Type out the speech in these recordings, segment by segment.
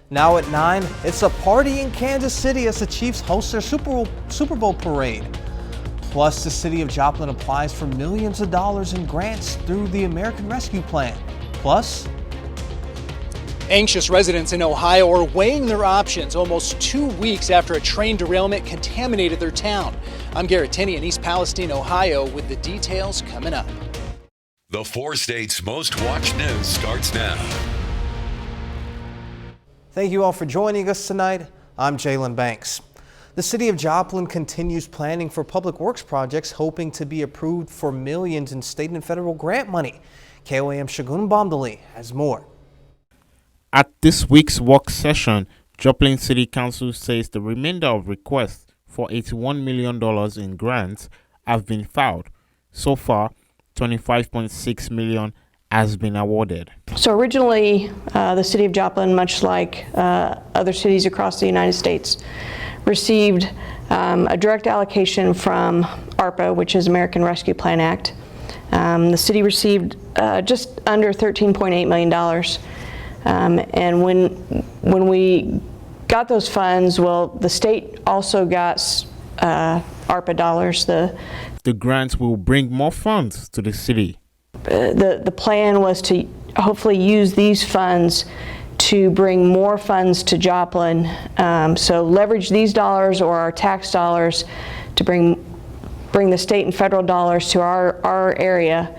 Now at 9, it's a party in Kansas City as the Chiefs host their Super Bowl parade. Plus, the city of Joplin applies for millions of dollars in grants through the American Rescue Plan. Plus, anxious residents in Ohio are weighing their options almost 2 weeks after a train derailment contaminated their town. I'm Garrett Tenney in East Palestine, Ohio, with the details coming up. The 4 states' most watched news starts now. Thank you all for joining us tonight. I'm Jalen Banks. The city of Joplin continues planning for public works projects, hoping to be approved for millions in state and federal grant money. KOAM Shagun Bomdali has more. At this week's work session, Joplin City Council says the remainder of requests for $81 million in grants have been filed. So far, $25.6 million has been awarded. So originally, the city of Joplin, much like other cities across the United States, received a direct allocation from ARPA, which is American Rescue Plan Act. The city received just under $13.8 million. And when we got those funds, well, the state also got ARPA dollars. The grants will bring more funds to the city. The plan was to hopefully use these funds to bring more funds to Joplin. So leverage these dollars or our tax dollars to bring the state and federal dollars to our area,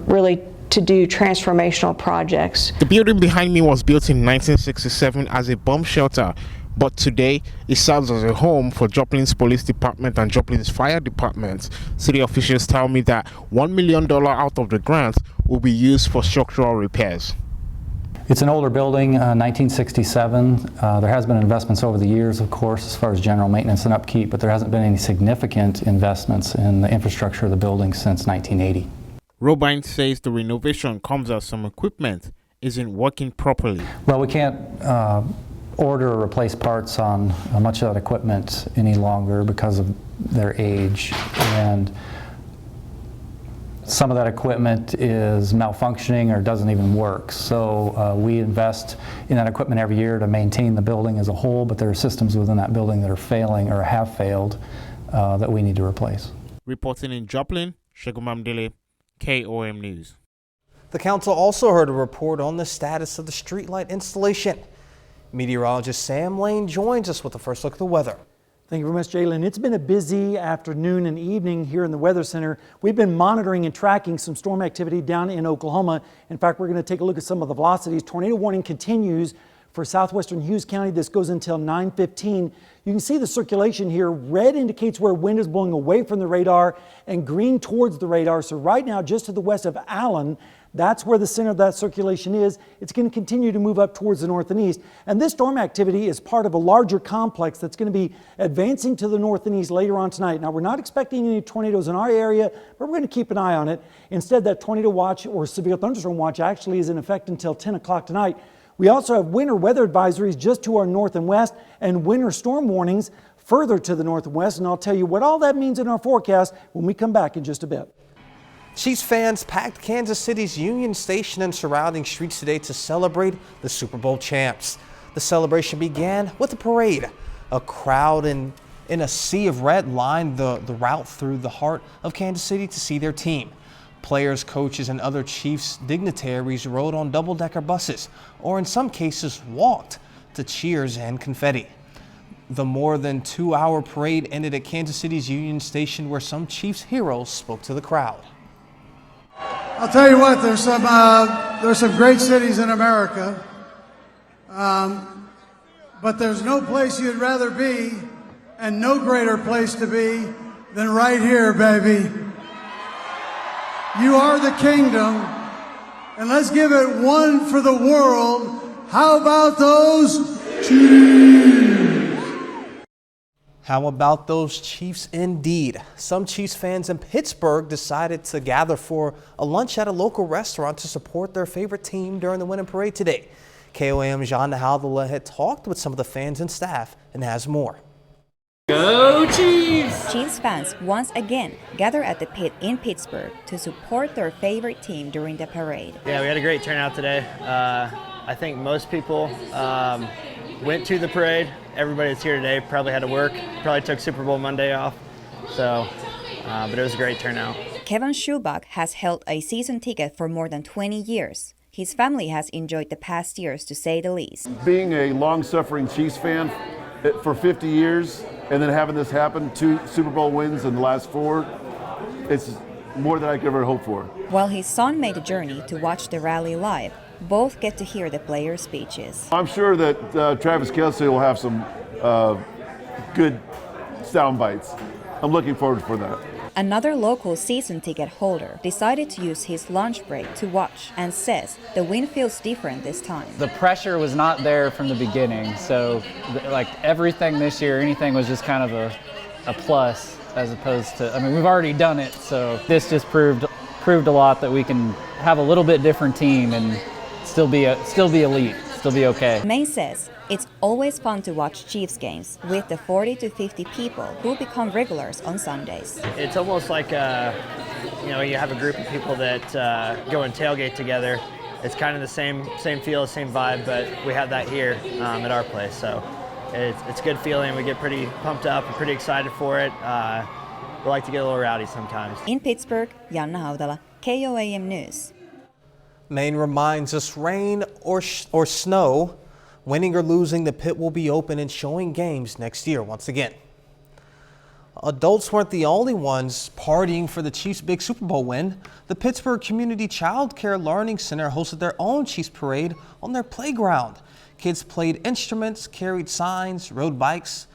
really to do transformational projects. The building behind me was built in 1967 as a bomb shelter, but today it serves as a home for Joplin's police department and Joplin's fire department. City officials tell me that $1 million out of the grant will be used for structural repairs. It's an older building, 1967. There has been investments over the years, of course, as far as general maintenance and upkeep, but there hasn't been any significant investments in the infrastructure of the building since 1980. Robine says the renovation comes as some equipment isn't working properly. Well, we can't order or replace parts on much of that equipment any longer because of their age, and some of that equipment is malfunctioning or doesn't even work. So we invest in that equipment every year to maintain the building as a whole, but there are systems within that building that are failing or have failed that we need to replace. Reporting in Joplin, Shagun Bomdali, KOAM News. The council also heard a report on the status of the streetlight installation. Meteorologist Sam Lane joins us with a first look at the weather. Thank you very much, Jalen. It's been a busy afternoon and evening here in the Weather Center. We've been monitoring and tracking some storm activity down in Oklahoma. In fact, we're going to take a look at some of the velocities. Tornado warning continues for southwestern Hughes County. This goes until 9:15. You can see the circulation here. Red indicates where wind is blowing away from the radar and green towards the radar. So right now, just to the west of Allen, that's where the center of that circulation is. It's going to continue to move up towards the north and east. And this storm activity is part of a larger complex that's going to be advancing to the north and east later on tonight. Now, we're not expecting any tornadoes in our area, but we're going to keep an eye on it. Instead, that tornado watch or severe thunderstorm watch actually is in effect until 10 o'clock tonight. We also have winter weather advisories just to our north and west and winter storm warnings further to the north and west. And I'll tell you what all that means in our forecast when we come back in just a bit. Chiefs fans packed Kansas City's Union Station and surrounding streets today to celebrate the Super Bowl champs. The celebration began with a parade. A crowd in a sea of red lined the route through the heart of Kansas City to see their team. Players, coaches, and other Chiefs dignitaries rode on double-decker buses, or in some cases walked, to cheers and confetti. The more than 2-hour parade ended at Kansas City's Union Station, where some Chiefs heroes spoke to the crowd. I'll tell you what, there's some great cities in America, but there's no place you'd rather be and no greater place to be than right here, baby. You are the kingdom, and let's give it one for the world. How about those Chiefs? How about those Chiefs indeed? Some Chiefs fans in Pittsburgh decided to gather for a lunch at a local restaurant to support their favorite team during the winning parade today. KOAM Jean Haldela had talked with some of the fans and staff and has more. Go Chiefs! Chiefs fans once again gathered at the pit in Pittsburgh to support their favorite team during the parade. Yeah, we had a great turnout today. I think most people went to the parade. Everybody that's here today probably had to work, probably took Super Bowl Monday off. So, but it was a great turnout. Kevin Schubach has held a season ticket for more than 20 years. His family has enjoyed the past years, to say the least. Being a long-suffering Chiefs fan for 50 years and then having this happen, 2 Super Bowl wins in the last 4, it's more than I could ever hope for. While his son made the journey to watch the rally live, both get to hear the players' speeches. I'm sure that Travis Kelce will have some good sound bites. I'm looking forward for that. Another local season ticket holder decided to use his lunch break to watch and says the win feels different this time. The pressure was not there from the beginning, so like everything this year, anything was just kind of a plus as opposed to, I mean, we've already done it, so this just proved a lot that we can have a little bit different team and still be elite, still be okay. May says it's always fun to watch Chiefs games with the 40 to 50 people who become regulars on Sundays. It's almost like you have a group of people that go and tailgate together. It's kind of the same feel, same vibe, but we have that here at our place. So it's a good feeling. We get pretty pumped up and pretty excited for it. We like to get a little rowdy sometimes. In Pittsburgh, Janna Haudala, KOAM News. Maine reminds us rain or snow, winning or losing, the pit will be open and showing games next year once again. Adults weren't the only ones partying for the Chiefs' big Super Bowl win. The Pittsburgh Community Child Care Learning Center hosted their own Chiefs parade on their playground. Kids played instruments, carried signs, rode bikes,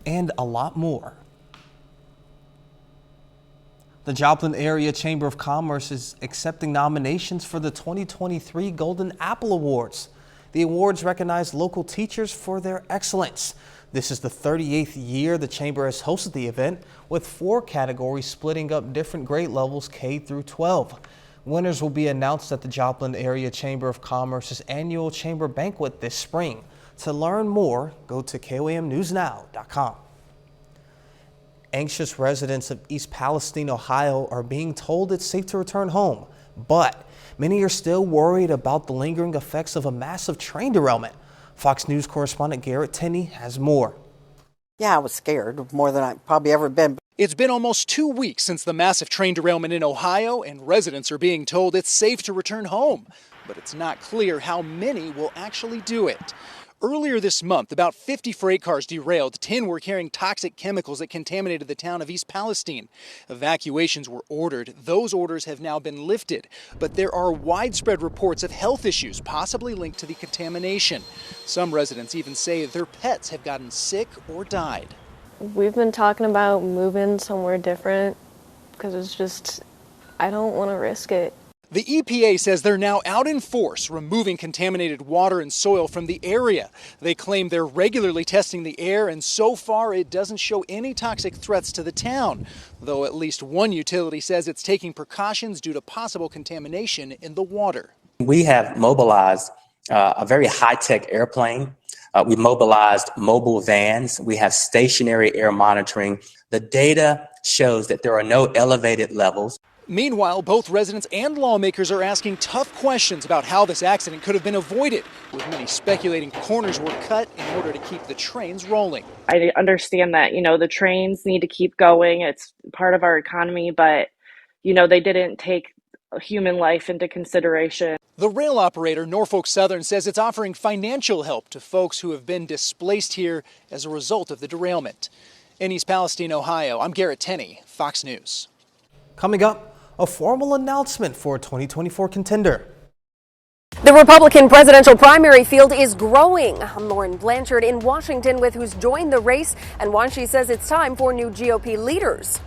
and a lot more. The Joplin Area Chamber of Commerce is accepting nominations for the 2023 Golden Apple Awards. The awards recognize local teachers for their excellence. This is the 38th year the Chamber has hosted the event, with 4 categories splitting up different grade levels K through 12. Winners will be announced at the Joplin Area Chamber of Commerce's annual Chamber Banquet this spring. To learn more, go to KOAMNewsNow.com. Anxious residents of East Palestine, Ohio are being told it's safe to return home, but many are still worried about the lingering effects of a massive train derailment. Fox News correspondent Garrett Tenney has more. Yeah, I was scared more than I've probably ever been. It's been almost 2 weeks since the massive train derailment in Ohio, and residents are being told it's safe to return home. But it's not clear how many will actually do it. Earlier this month, about 50 freight cars derailed. 10 were carrying toxic chemicals that contaminated the town of East Palestine. Evacuations were ordered. Those orders have now been lifted. But there are widespread reports of health issues possibly linked to the contamination. Some residents even say their pets have gotten sick or died. We've been talking about moving somewhere different because it's just, I don't want to risk it. The EPA says they're now out in force, removing contaminated water and soil from the area. They claim they're regularly testing the air, and so far it doesn't show any toxic threats to the town, though at least one utility says it's taking precautions due to possible contamination in the water. We have mobilized a very high-tech airplane. We mobilized mobile vans. We have stationary air monitoring. The data shows that there are no elevated levels. Meanwhile, both residents and lawmakers are asking tough questions about how this accident could have been avoided, with many speculating corners were cut in order to keep the trains rolling. I understand that, the trains need to keep going. It's part of our economy, but, they didn't take human life into consideration. The rail operator, Norfolk Southern, says it's offering financial help to folks who have been displaced here as a result of the derailment. In East Palestine, Ohio, I'm Garrett Tenney, Fox News. Coming up, a formal announcement for a 2024 contender. The Republican presidential primary field is growing. I'm Lauren Blanchard in Washington with who's joined the race and why she says it's time for new GOP leaders.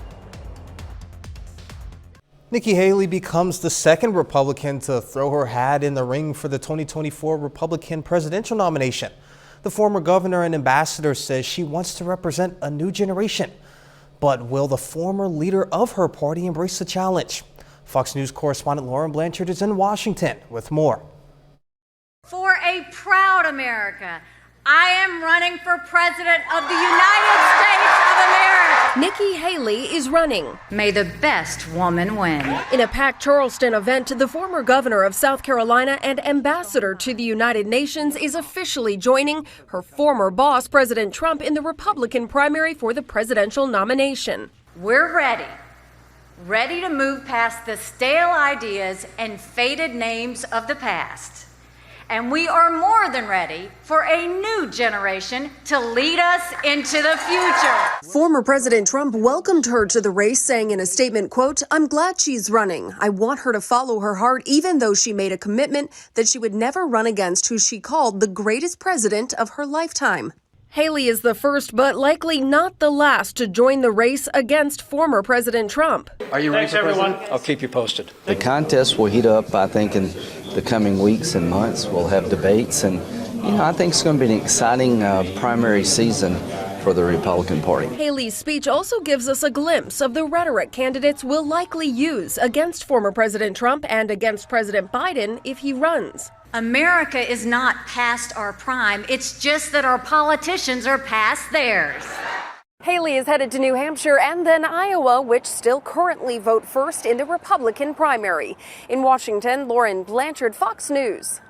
Nikki Haley becomes the second Republican to throw her hat in the ring for the 2024 Republican presidential nomination. The former governor and ambassador says she wants to represent a new generation. But will the former leader of her party embrace the challenge? Fox News correspondent Lauren Blanchard is in Washington with more. For a proud America, I am running for President of the United States of America. Nikki Haley is running. May the best woman win. In a packed Charleston event, the former governor of South Carolina and ambassador to the United Nations is officially joining her former boss, President Trump, in the Republican primary for the presidential nomination. We're ready to move past the stale ideas and faded names of the past. And we are more than ready for a new generation to lead us into the future. Former President Trump welcomed her to the race, saying in a statement, quote, "I'm glad she's running. I want her to follow her heart, even though she made a commitment that she would never run against who she called the greatest president of her lifetime." Haley is the first, but likely not the last, to join the race against former President Trump. Are you ready for president? I'll keep you posted. The contest will heat up, I think, in the coming weeks and months. We'll have debates, and I think it's going to be an exciting primary season for the Republican Party. Haley's speech also gives us a glimpse of the rhetoric candidates will likely use against former President Trump and against President Biden if he runs. America is not past our prime. It's just that our politicians are past theirs. Haley is headed to New Hampshire and then Iowa, which still currently vote first in the Republican primary. In Washington, Lauren Blanchard, Fox News.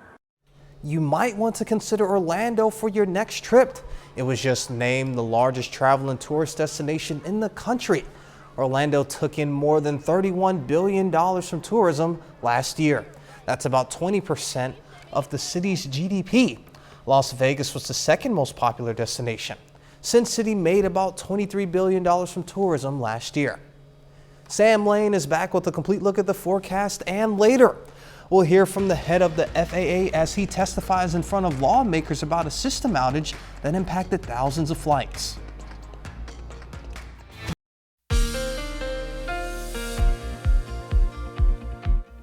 You might want to consider Orlando for your next trip. It was just named the largest travel and tourist destination in the country. Orlando took in more than $31 billion from tourism last year. That's about 20% of the city's GDP. Las Vegas was the second most popular destination. Sin City made about $23 billion from tourism last year. Sam Lane is back with a complete look at the forecast, and later we'll hear from the head of the FAA as he testifies in front of lawmakers about a system outage that impacted thousands of flights.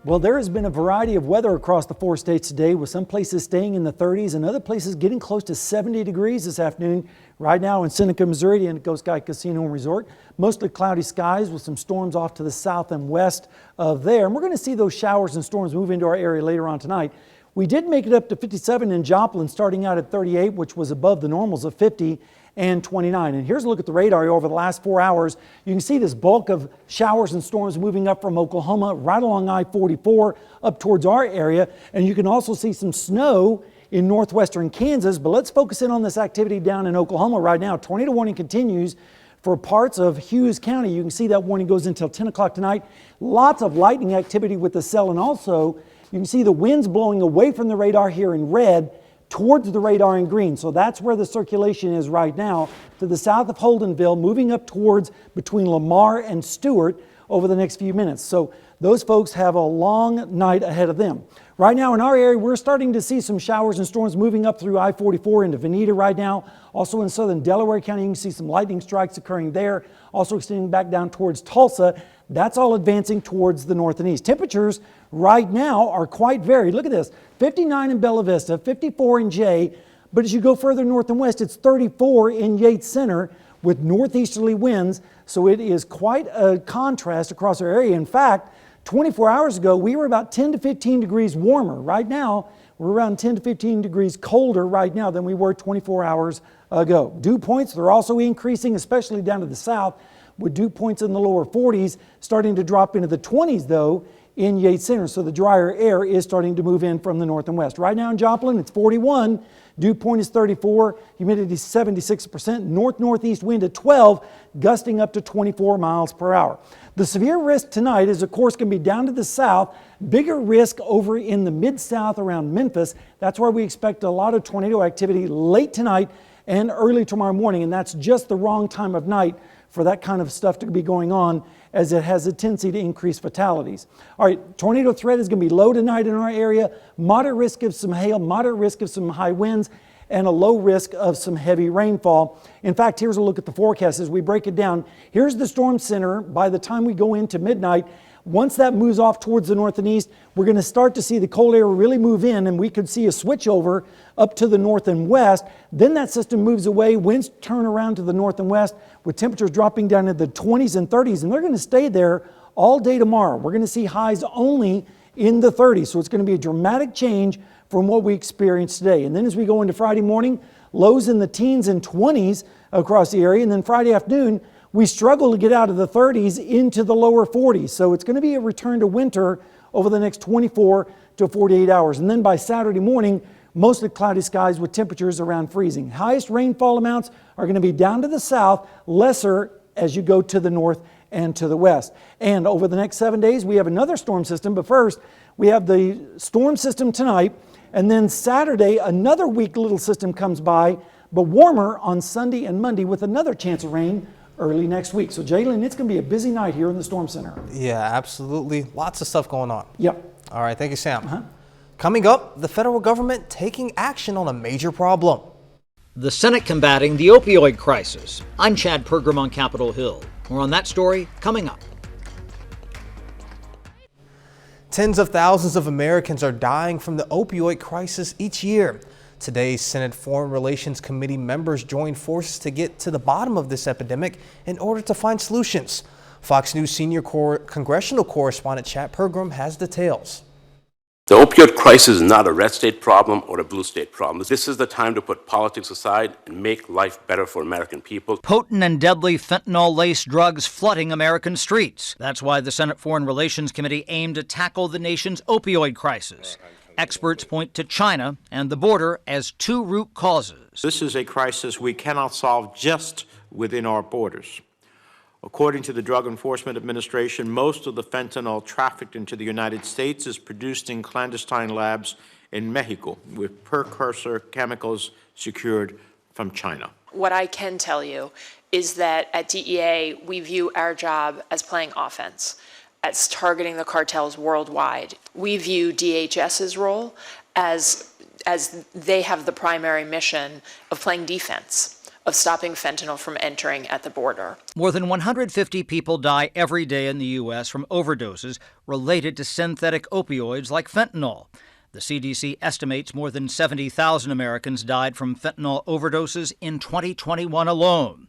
Well, there has been a variety of weather across the 4 states today, with some places staying in the 30s and other places getting close to 70 degrees this afternoon. Right now in Seneca, Missouri, the Indigo Sky Casino and Resort, mostly cloudy skies with some storms off to the south and west of there. And we're going to see those showers and storms move into our area later on tonight. We did make it up to 57 in Joplin, starting out at 38, which was above the normals of 50 and 29. And here's a look at the radar over the last 4 hours. You can see this bulk of showers and storms moving up from Oklahoma right along I-44 up towards our area. And you can also see some snow in northwestern Kansas. But let's focus in on this activity down in Oklahoma right now. Tornado warning continues for parts of Hughes County. You can see that warning goes until 10 o'clock tonight. Lots of lightning activity with the cell, and also you can see the winds blowing away from the radar here in red towards the radar in green. So that's where the circulation is right now, to the south of Holdenville, moving up towards between Lamar and Stewart over the next few minutes. So those folks have a long night ahead of them. Right now in our area, we're starting to see some showers and storms moving up through I-44 into Veneta right now. Also in southern Delaware County, you can see some lightning strikes occurring there. Also extending back down towards Tulsa. That's all advancing towards the north and east. Temperatures right now are quite varied. Look at this, 59 in Bella Vista, 54 in Jay, but as you go further north and west, it's 34 in Yates Center with northeasterly winds, so it is quite a contrast across our area. In fact, 24 hours ago, we were about 10 to 15 degrees warmer. Right now, we're around 10 to 15 degrees colder right now than we were 24 hours ago. Dew points, they're also increasing, especially down to the south, with dew points in the lower 40s, starting to drop into the 20s though in Yates Center. So the drier air is starting to move in from the north and west. Right now in Joplin, it's 41, dew point is 34, humidity 76%, north-northeast wind at 12, gusting up to 24 miles per hour. The severe risk tonight is, of course, going to be down to the south, bigger risk over in the mid-south around Memphis. That's where we expect a lot of tornado activity late tonight and early tomorrow morning, and that's just the wrong time of night for that kind of stuff to be going on, as it has a tendency to increase fatalities. All right, tornado threat is going to be low tonight in our area. Moderate risk of some hail, moderate risk of some high winds, and a low risk of some heavy rainfall. In fact, here's a look at the forecast as we break it down. Here's the storm center by the time we go into midnight. Once that moves off towards the north and east, we're going to start to see the cold air really move in, and we could see a switch over up to the north and west. Then that system moves away, winds turn around to the north and west with temperatures dropping down to the 20s and 30s, and they're going to stay there all day tomorrow. We're going to see highs only in the 30s, so it's going to be a dramatic change from what we experienced today. And then as we go into Friday morning, lows in the teens and 20s across the area, and then Friday afternoon, We struggle to get out of the 30s into the lower 40s. So it's going to be a return to winter over the next 24 to 48 hours. And then by Saturday morning, mostly cloudy skies with temperatures around freezing. Highest rainfall amounts are going to be down to the south, lesser as you go to the north and to the west. And over the next 7 days, we have another storm system. But first, we have the storm system tonight. And then Saturday, another weak little system comes by, but warmer on Sunday and Monday with another chance of rain early next week. So Jalen, it's going to be a busy night here in the Storm Center. Yeah, absolutely. Lots of stuff going on. Yep. All right, thank you, Sam. Coming up, the federal government taking action on a major problem. The Senate combating the opioid crisis. I'm Chad Pergram on Capitol Hill. More on that story coming up. Tens of thousands of Americans are dying from the opioid crisis each year. Today, Senate Foreign Relations Committee members joined forces to get to the bottom of this epidemic in order to find solutions. Fox News senior congressional correspondent Chad Pergram has details. The opioid crisis is not a red state problem or a blue state problem. This is the time to put politics aside and make life better for American people. Potent and deadly fentanyl-laced drugs flooding American streets. That's why the Senate Foreign Relations Committee aimed to tackle the nation's opioid crisis. Experts point to China and the border as two root causes. This is a crisis we cannot solve just within our borders. According to the Drug Enforcement Administration, most of the fentanyl trafficked into the United States is produced in clandestine labs in Mexico with precursor chemicals secured from China. What I can tell you is that at DEA, we view our job as playing offense, as targeting the cartels worldwide. We view DHS's role as they have the primary mission of playing defense, of stopping fentanyl from entering at the border. More than 150 people die every day in the U.S. from overdoses related to synthetic opioids like fentanyl. The CDC estimates more than 70,000 Americans died from fentanyl overdoses in 2021 alone.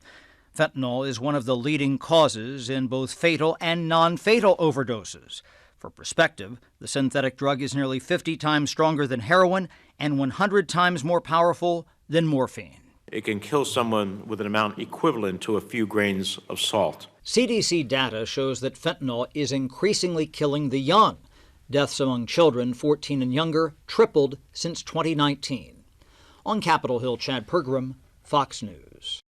Fentanyl is one of the leading causes in both fatal and non-fatal overdoses. For perspective, the synthetic drug is nearly 50 times stronger than heroin and 100 times more powerful than morphine. It can kill someone with an amount equivalent to a few grains of salt. CDC data shows that fentanyl is increasingly killing the young. Deaths among children 14 and younger tripled since 2019. On Capitol Hill, Chad Pergram, Fox News.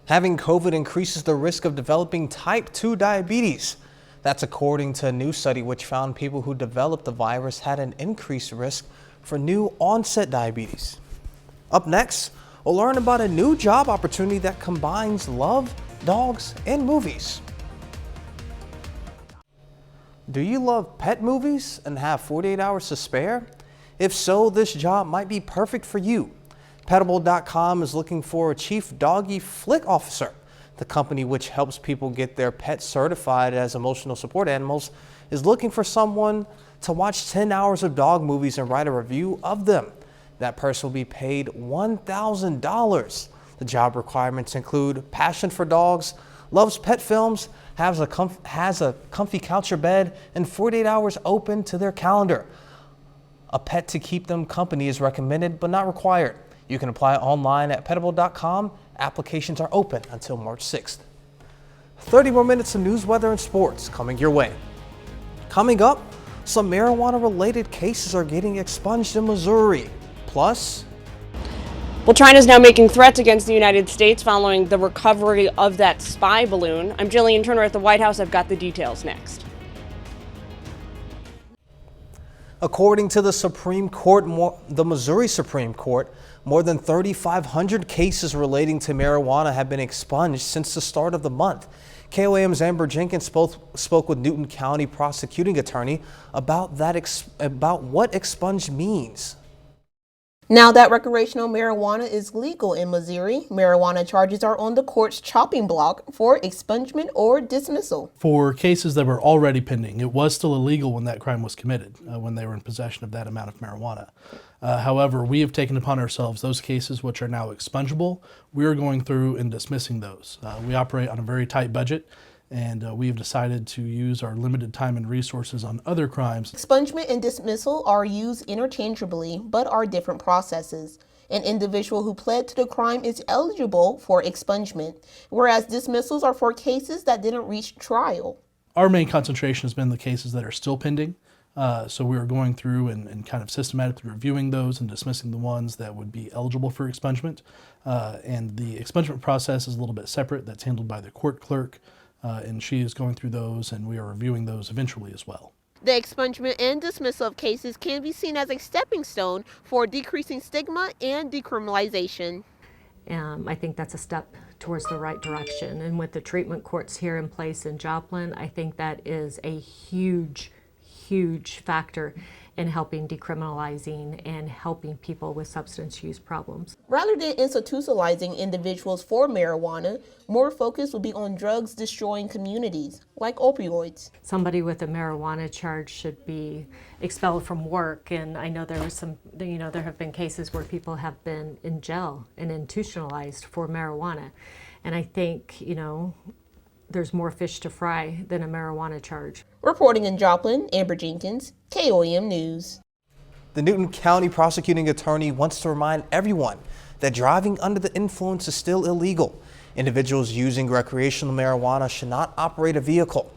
Having COVID increases the risk of developing type 2 diabetes. That's according to a new study which found people who developed the virus had an increased risk for new onset diabetes. Up next, we'll learn about a new job opportunity that combines love, dogs, and movies. Do you love pet movies and have 48 hours to spare? If so, this job might be perfect for you. Petable.com is looking for a chief doggy flick officer. The company, which helps people get their pets certified as emotional support animals, is looking for someone to watch 10 hours of dog movies and write a review of them. That person will be paid $1,000. The job requirements include passion for dogs, loves pet films, has a comfy couch or bed, and 48 hours open to their calendar. A pet to keep them company is recommended but not required. You can apply online at petable.com. Applications are open until March 6th. 30 more minutes of news, weather, and sports coming your way. Coming up, some marijuana-related cases are getting expunged in Missouri. Plus, well, China's now making threats against the United States following the recovery of that spy balloon. I'm Jillian Turner at the White House. I've got the details next. according to the Supreme Court, the Missouri Supreme Court, more than 3,500 cases relating to marijuana have been expunged since the start of the month. KOAM's Amber Jenkins spoke with Newton County prosecuting attorney about what expunged means. Now that recreational marijuana is legal in Missouri, marijuana charges are on the court's chopping block for expungement or dismissal. For cases that were already pending, it was still illegal when that crime was committed, when they were in possession of that amount of marijuana. However, we have taken upon ourselves those cases which are now expungible. We are going through and dismissing those. We operate on a very tight budget, and we have decided to use our limited time and resources on other crimes. Expungement and dismissal are used interchangeably, but are different processes. An individual who pled to the crime is eligible for expungement, whereas dismissals are for cases that didn't reach trial. Our main concentration has been the cases that are still pending. So we are going through and kind of systematically reviewing those and dismissing the ones that would be eligible for expungement. And the expungement process is a little bit separate. That's handled by the court clerk, and she is going through those, and we are reviewing those eventually as well. The expungement and dismissal of cases can be seen as a stepping stone for decreasing stigma and decriminalization. I think that's a step towards the right direction. And with the treatment courts here in place in Joplin, I think that is a huge factor in helping decriminalizing and helping people with substance use problems. Rather than institutionalizing individuals for marijuana, more focus will be on drugs destroying communities, like opioids. Somebody with a marijuana charge should be expelled from work, and I know there was there have been cases where people have been in jail and institutionalized for marijuana. And I think, there's more fish to fry than a marijuana charge. Reporting in Joplin, Amber Jenkins, KOAM News. The Newton County prosecuting attorney wants to remind everyone that driving under the influence is still illegal. Individuals using recreational marijuana should not operate a vehicle.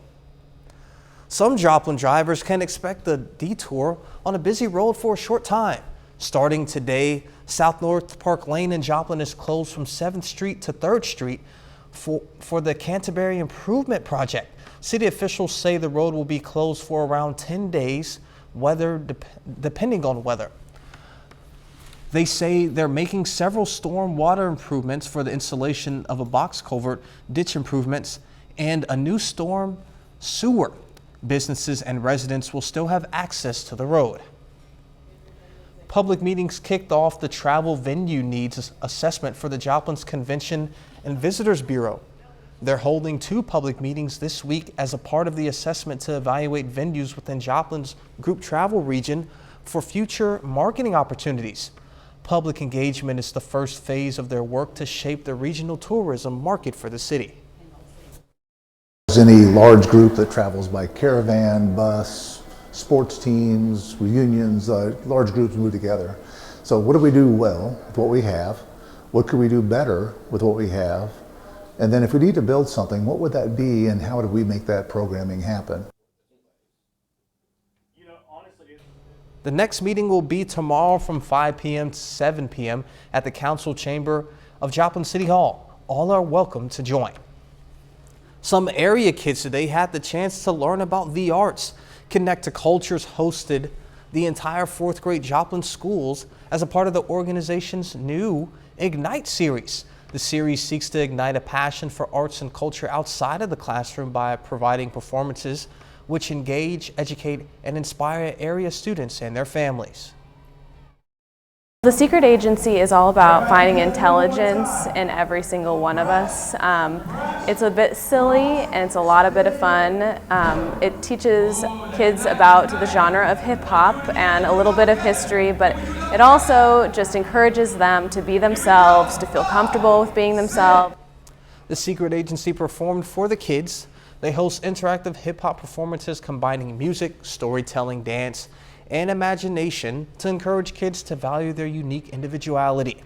Some Joplin drivers can expect a detour on a busy road for a short time. Starting today, South North Park Lane in Joplin is closed from 7th Street to 3rd Street for the Canterbury Improvement Project. City officials say the road will be closed for around 10 days, depending on weather. They say they're making several storm water improvements for the installation of a box culvert, ditch improvements, and a new storm sewer. Businesses and residents will still have access to the road. Public meetings kicked off the travel venue needs assessment for the Joplin's Convention and Visitors Bureau. They're holding 2 public meetings this week as a part of the assessment to evaluate venues within Joplin's group travel region for future marketing opportunities. Public engagement is the first phase of their work to shape the regional tourism market for the city. Any large group that travels by caravan, bus, sports teams, reunions, large groups move together. So what do we do well with what we have? What could we do better with what we have? And then if we need to build something, what would that be and how do we make that programming happen? The next meeting will be tomorrow from 5 p.m. to 7 p.m. at the Council Chamber of Joplin City Hall. All are welcome to join. Some area kids today had the chance to learn about the arts. Connect to Cultures hosted the entire 4th grade Joplin schools as a part of the organization's new Ignite series. The series seeks to ignite a passion for arts and culture outside of the classroom by providing performances which engage, educate, and inspire area students and their families. The Secret Agency is all about finding intelligence in every single one of us. It's a bit silly and it's a bit of fun. It teaches kids about the genre of hip hop and a little bit of history, but it also just encourages them to be themselves, to feel comfortable with being themselves. The Secret Agency performed for the kids. They host interactive hip hop performances combining music, storytelling, dance, and imagination to encourage kids to value their unique individuality.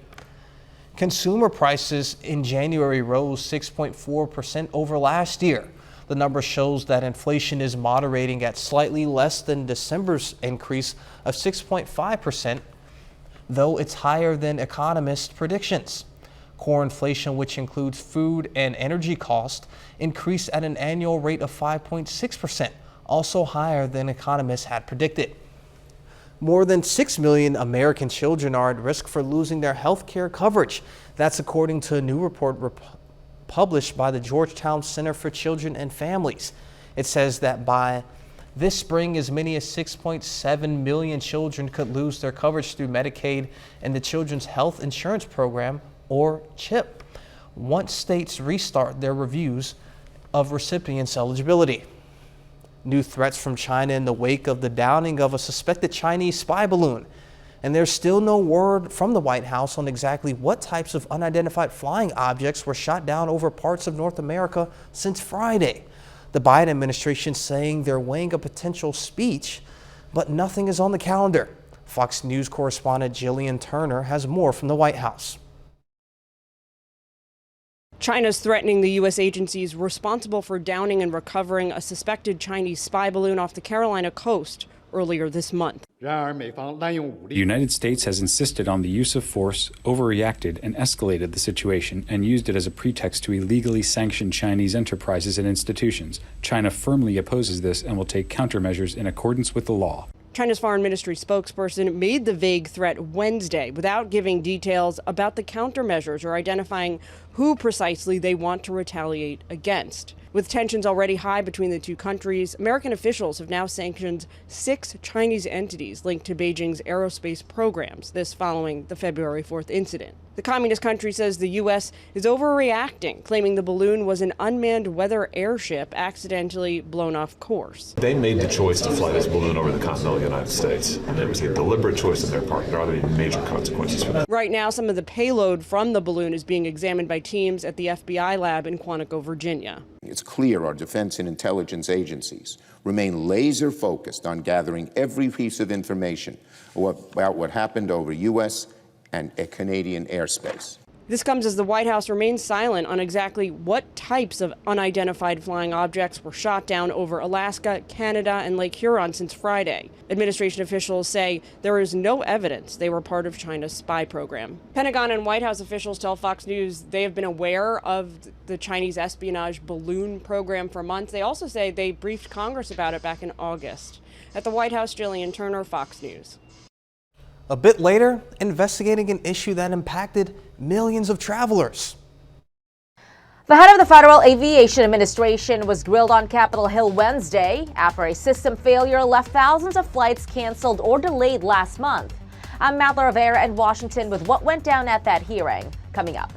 Consumer prices in January rose 6.4% over last year. The number shows that inflation is moderating at slightly less than December's increase of 6.5%, though it's higher than economists' predictions. Core inflation, which includes food and energy costs, increased at an annual rate of 5.6%, also higher than economists had predicted. More than 6 million American children are at risk for losing their health care coverage. That's according to a new report published by the Georgetown Center for Children and Families. It says that by this spring, as many as 6.7 million children could lose their coverage through Medicaid and the Children's Health Insurance Program, or CHIP, once states restart their reviews of recipients' eligibility. New threats from China in the wake of the downing of a suspected Chinese spy balloon. And there's still no word from the White House on exactly what types of unidentified flying objects were shot down over parts of North America since Friday. The Biden administration saying they're weighing a potential speech, but nothing is on the calendar. Fox News correspondent Jillian Turner has more from the White House. China's threatening the U.S. agencies responsible for downing and recovering a suspected Chinese spy balloon off the Carolina coast earlier this month. The United States has insisted on the use of force, overreacted, and escalated the situation, and used it as a pretext to illegally sanction Chinese enterprises and institutions. China firmly opposes this and will take countermeasures in accordance with the law. China's foreign ministry spokesperson made the vague threat Wednesday without giving details about the countermeasures or identifying who precisely they want to retaliate against. With tensions already high between the two countries, American officials have now sanctioned 6 Chinese entities linked to Beijing's aerospace programs, this following the February 4th incident. The communist country says the U.S. is overreacting, claiming the balloon was an unmanned weather airship accidentally blown off course. They made the choice to fly this balloon over the continental United States. It was a deliberate choice on their part. There are any major consequences for that. Right now, some of the payload from the balloon is being examined by teams at the FBI lab in Quantico, Virginia. It's clear our defense and intelligence agencies remain laser focused on gathering every piece of information about what happened over U.S. and Canadian airspace. This comes as the White House remains silent on exactly what types of unidentified flying objects were shot down over Alaska, Canada, and Lake Huron since Friday. Administration officials say there is no evidence they were part of China's spy program. Pentagon and White House officials tell Fox News they have been aware of the Chinese espionage balloon program for months. They also say they briefed Congress about it back in August. At the White House, Jillian Turner, Fox News. A bit later, investigating an issue that impacted millions of travelers. The head of the Federal Aviation Administration was grilled on Capitol Hill Wednesday after a system failure left thousands of flights canceled or delayed last month. I'm Madeline Rivera in Washington with what went down at that hearing, coming up.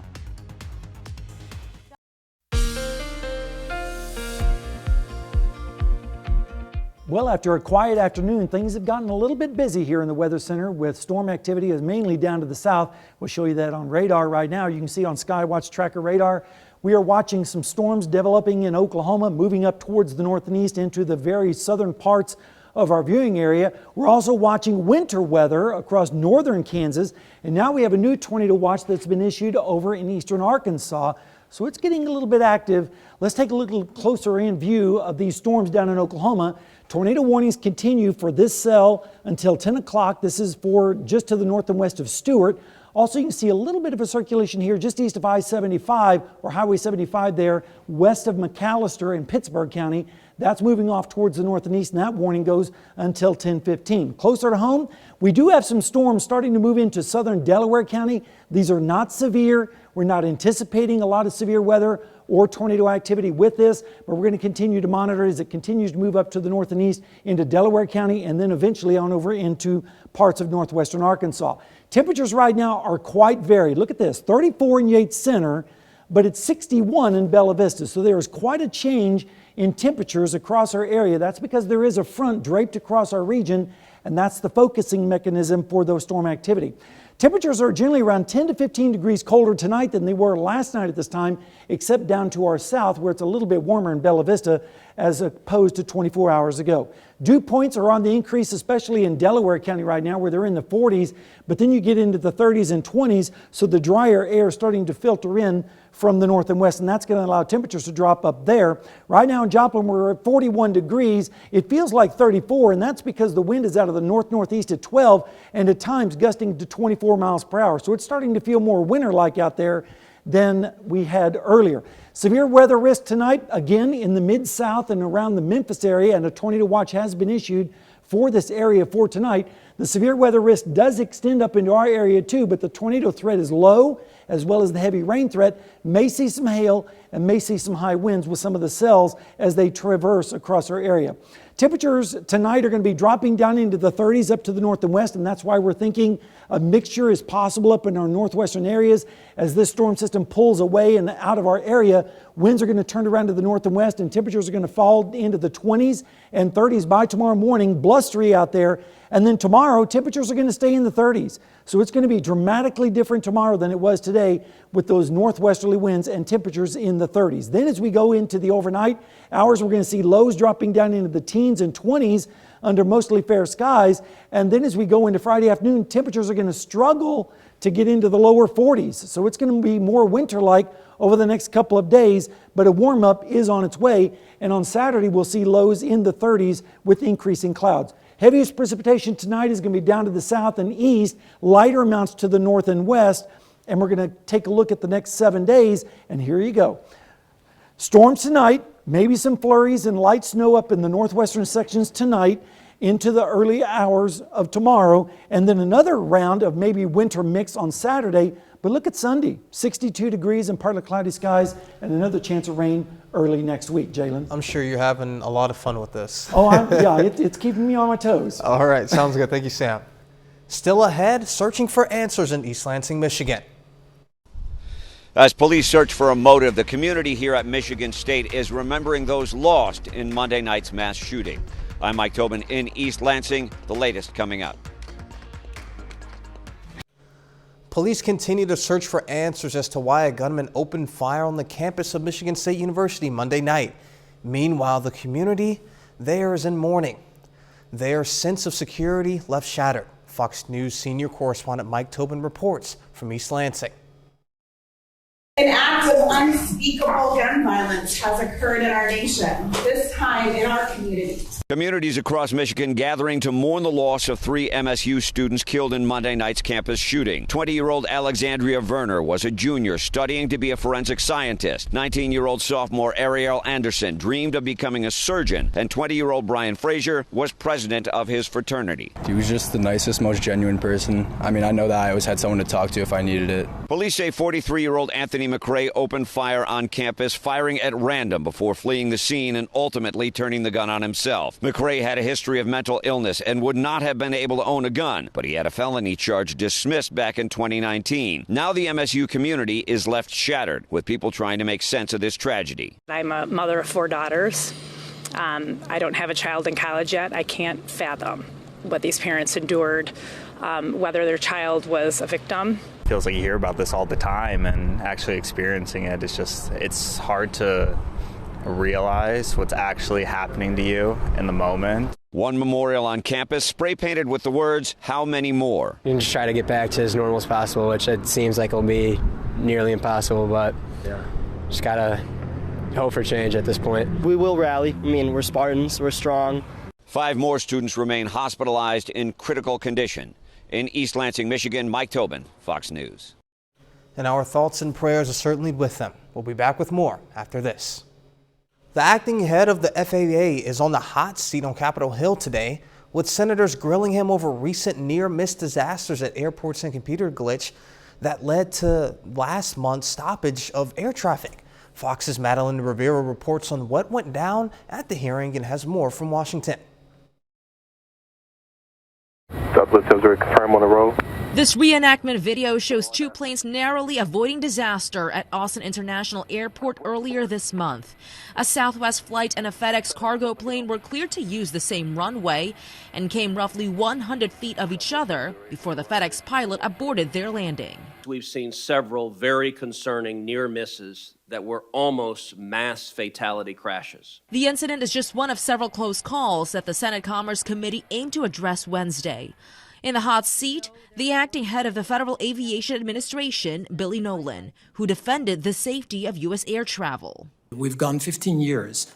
Well, after a quiet afternoon, things have gotten a little bit busy here in the Weather Center with storm activity is mainly down to the south. We'll show you that on radar right now. You can see on Skywatch Tracker radar. We are watching some storms developing in Oklahoma, moving up towards the north and east into the very southern parts of our viewing area. We're also watching winter weather across northern Kansas. And now we have a new tornado watch that's been issued over in eastern Arkansas. So it's getting a little bit active. Let's take a little closer in view of these storms down in Oklahoma. Tornado warnings continue for this cell until 10 o'clock. This is for just to the north and west of Stewart. Also, you can see a little bit of a circulation here just east of I-75 or Highway 75 there, west of McAllister in Pittsburgh County. That's moving off towards the north and east, and that warning goes until 10:15. Closer to home, we do have some storms starting to move into southern Delaware County. These are not severe. We're not anticipating a lot of severe weather or tornado activity with this, but we're going to continue to monitor as it continues to move up to the north and east into Delaware County and then eventually on over into parts of northwestern Arkansas. Temperatures right now are quite varied. Look at this, 34 in Yates Center, but it's 61 in Bella Vista. So there is quite a change in temperatures across our area. That's because there is a front draped across our region, and that's the focusing mechanism for those storm activity. Temperatures are generally around 10 to 15 degrees colder tonight than they were last night at this time, except down to our south where it's a little bit warmer in Bella Vista as opposed to 24 hours ago. Dew points are on the increase, especially in Delaware County right now where they're in the 40s, but then you get into the 30s and 20s, so the drier air is starting to filter in from the north and west, and that's going to allow temperatures to drop up there. Right now in Joplin, we're at 41 degrees. It feels like 34, and that's because the wind is out of the north-northeast at 12 and at times gusting to 24 miles per hour. So it's starting to feel more winter-like out there than we had earlier. Severe weather risk tonight, again in the mid-south and around the Memphis area, and a tornado watch has been issued for this area for tonight. The severe weather risk does extend up into our area too, but the tornado threat is low, as well as the heavy rain threat. May see some hail and may see some high winds with some of the cells as they traverse across our area. Temperatures tonight are going to be dropping down into the 30s up to the north and west, and that's why we're thinking a mixture is possible up in our northwestern areas. As this storm system pulls away and out of our area, winds are going to turn around to the north and west, and temperatures are going to fall into the 20s and 30s by tomorrow morning, blustery out there. And then tomorrow, temperatures are going to stay in the 30s. So it's going to be dramatically different tomorrow than it was today with those northwesterly winds and temperatures in the 30s. Then as we go into the overnight hours, we're going to see lows dropping down into the teens and 20s under mostly fair skies. And then as we go into Friday afternoon, temperatures are going to struggle to get into the lower 40s. So it's going to be more winter-like over the next couple of days, but a warm-up is on its way. And on Saturday, we'll see lows in the 30s with increasing clouds. Heaviest precipitation tonight is going to be down to the south and east, lighter amounts to the north and west. And we're going to take a look at the next 7 days, and here you go. Storms tonight, maybe some flurries and light snow up in the northwestern sections tonight into the early hours of tomorrow, and then another round of maybe winter mix on Saturday. But look at Sunday, 62 degrees and partly cloudy skies, and another chance of rain early next week. Jalen? I'm sure you're having a lot of fun with this. Oh, yeah, it's keeping me on my toes. All right, sounds good. Thank you, Sam. Still ahead, searching for answers in East Lansing, Michigan. As police search for a motive, the community here at Michigan State is remembering those lost in Monday night's mass shooting. I'm Mike Tobin in East Lansing. The latest coming up. Police continue to search for answers as to why a gunman opened fire on the campus of Michigan State University Monday night. Meanwhile, the community there is in mourning. Their sense of security left shattered. Fox News senior correspondent Mike Tobin reports from East Lansing. An act of unspeakable gun violence has occurred in our nation, this time in our community. Communities across Michigan gathering to mourn the loss of 3 MSU students killed in Monday night's campus shooting. 20-year-old Alexandria Verner was a junior studying to be a forensic scientist. 19-year-old sophomore Ariel Anderson dreamed of becoming a surgeon. And 20-year-old Brian Frazier was president of his fraternity. He was just the nicest, most genuine person. I mean, I know that I always had someone to talk to if I needed it. Police say 43-year-old Anthony McRae opened fire on campus, firing at random before fleeing the scene and ultimately turning the gun on himself. McRae had a history of mental illness and would not have been able to own a gun, but he had a felony charge dismissed back in 2019. Now the MSU community is left shattered, with people trying to make sense of this tragedy. I'm a mother of 4 daughters. I don't have a child in college yet. I can't fathom what these parents endured, whether their child was a victim. Feels like you hear about this all the time, and actually experiencing it, it's hard to realize what's actually happening to you in the moment. One memorial on campus spray painted with the words, "How many more?" You can just try to get back to as normal as possible, which it seems like will be nearly impossible, but just gotta hope for change at this point. We will rally. I mean, we're Spartans, we're strong. 5 more students remain hospitalized in critical condition. In East Lansing, Michigan, Mike Tobin, Fox News. And our thoughts and prayers are certainly with them. We'll be back with more after this. The acting head of the FAA is on the hot seat on Capitol Hill today, with senators grilling him over recent near-miss disasters at airports and computer glitch that led to last month's stoppage of air traffic. Fox's Madeline Rivera reports on what went down at the hearing and has more from Washington. Southwest Missouri, confirm on the road. This reenactment video shows 2 planes narrowly avoiding disaster at Austin International Airport earlier this month. A Southwest flight and a FedEx cargo plane were cleared to use the same runway and came roughly 100 feet of each other before the FedEx pilot aborted their landing. We've seen several very concerning near misses that were almost mass fatality crashes. The incident is just one of several close calls that the Senate Commerce Committee aimed to address Wednesday. In the hot seat, the acting head of the Federal Aviation Administration, Billy Nolan, who defended the safety of U.S. air travel. We've gone 14 years,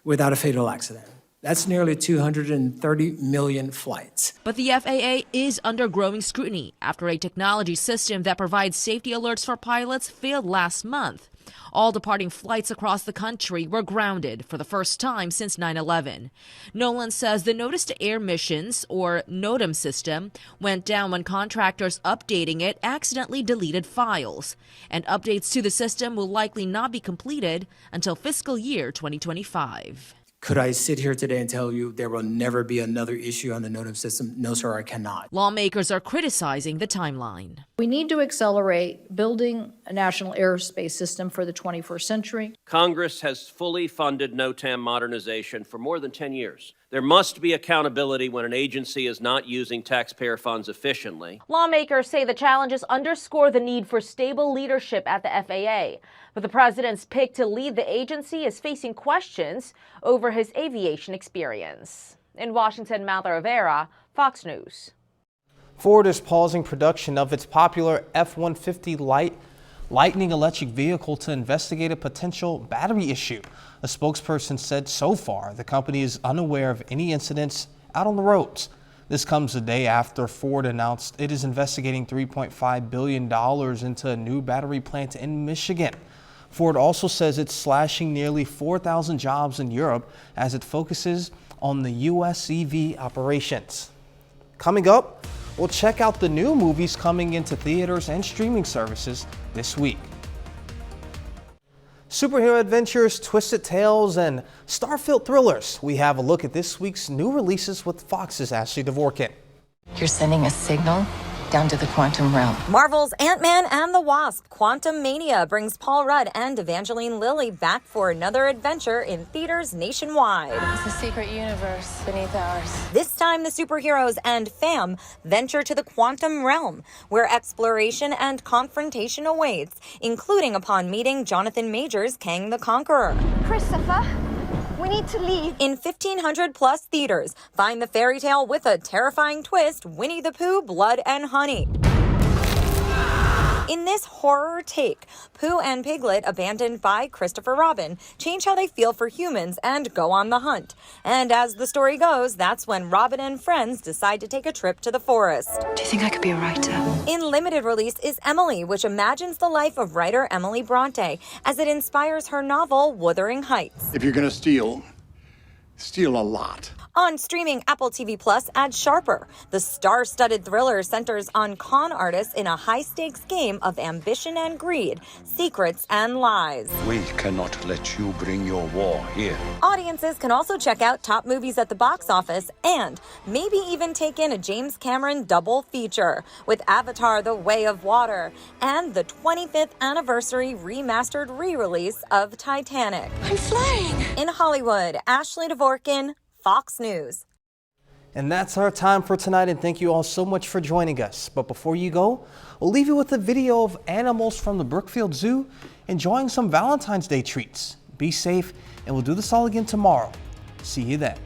without a fatal accident. That's nearly 230 million flights. But the FAA is under growing scrutiny after a technology system that provides safety alerts for pilots failed last month. All departing flights across the country were grounded for the first time since 9/11. Nolan says the Notice to Air Missions, or NOTAM system, went down when contractors updating it accidentally deleted files. And updates to the system will likely not be completed until fiscal year 2025. Could I sit here today and tell you there will never be another issue on the NOTAM system? No, sir, I cannot. Lawmakers are criticizing the timeline. We need to accelerate building a national airspace system for the 21st century. Congress has fully funded NOTAM modernization for more than 10 years. There must be accountability when an agency is not using taxpayer funds efficiently. Lawmakers say the challenges underscore the need for stable leadership at the FAA. But the president's pick to lead the agency is facing questions over his aviation experience. In Washington, Martha Rivera, Fox News. Ford is pausing production of its popular F-150 Lightning electric vehicle to investigate a potential battery issue. A spokesperson said so far the company is unaware of any incidents out on the roads. This comes a day after Ford announced it is investigating $3.5 billion into a new battery plant in Michigan. Ford also says it's slashing nearly 4,000 jobs in Europe as it focuses on the U.S. EV operations. Coming up, we'll check out the new movies coming into theaters and streaming services this week. Superhero adventures, twisted tales, and star-filled thrillers. We have a look at this week's new releases with Fox's Ashley Dvorkin. You're sending a signal down to the quantum realm. Marvel's Ant-Man and the Wasp: Quantumania brings Paul Rudd and Evangeline Lilly back for another adventure in theaters nationwide. It's a secret universe beneath ours. This time, the superheroes and fam venture to the quantum realm, where exploration and confrontation awaits, including upon meeting Jonathan Majors' Kang the Conqueror. Christopher, we need to leave. In 1,500 plus theaters, find the fairy tale with a terrifying twist, Winnie the Pooh, Blood and Honey. In this horror take, Pooh and Piglet, abandoned by Christopher Robin, change how they feel for humans and go on the hunt. And as the story goes, that's when Robin and friends decide to take a trip to the forest. Do you think I could be a writer? In limited release is Emily, which imagines the life of writer Emily Bronte as it inspires her novel Wuthering Heights. If you're going to steal a lot. On streaming, Apple TV Plus adds Sharper. The star-studded thriller centers on con artists in a high-stakes game of ambition and greed, secrets and lies. We cannot let you bring your war here. Audiences can also check out top movies at the box office and maybe even take in a James Cameron double feature with Avatar: The Way of Water and the 25th anniversary remastered re-release of Titanic. I'm flying! In Hollywood, Ashley Dvorkin, Fox News. And that's our time for tonight, and thank you all so much for joining us. But before you go, we'll leave you with a video of animals from the Brookfield Zoo enjoying some Valentine's Day treats. Be safe, and we'll do this all again tomorrow. See you then.